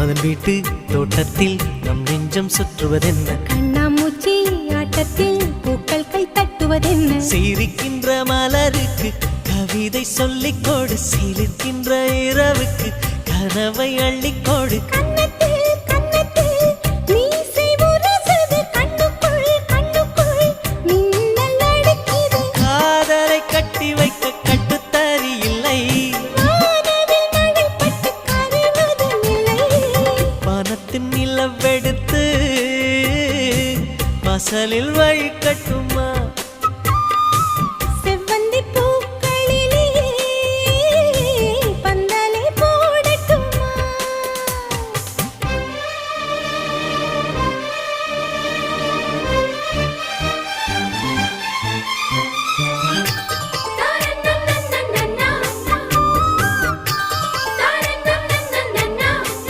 மன்மதன் வீட்டு தோட்டத்தில் நம் நெஞ்சம் சுற்றுவதென்ன கண்ணாமூச்சி ஆட்டத்தில் பூக்கள் கை தட்டுவதென்ன சிரிக்கின்ற மலருக்கு கவிதை சொல்லிக்கோடு சிலிர்க்கின்ற இரவுக்கு கனவை அள்ளிக்கோடு காதலை கட்டி வைக்க கட்டுத்தறி இல்லை பணத்தின் நிலவெடுத்து வாசலில் வழி கட்டு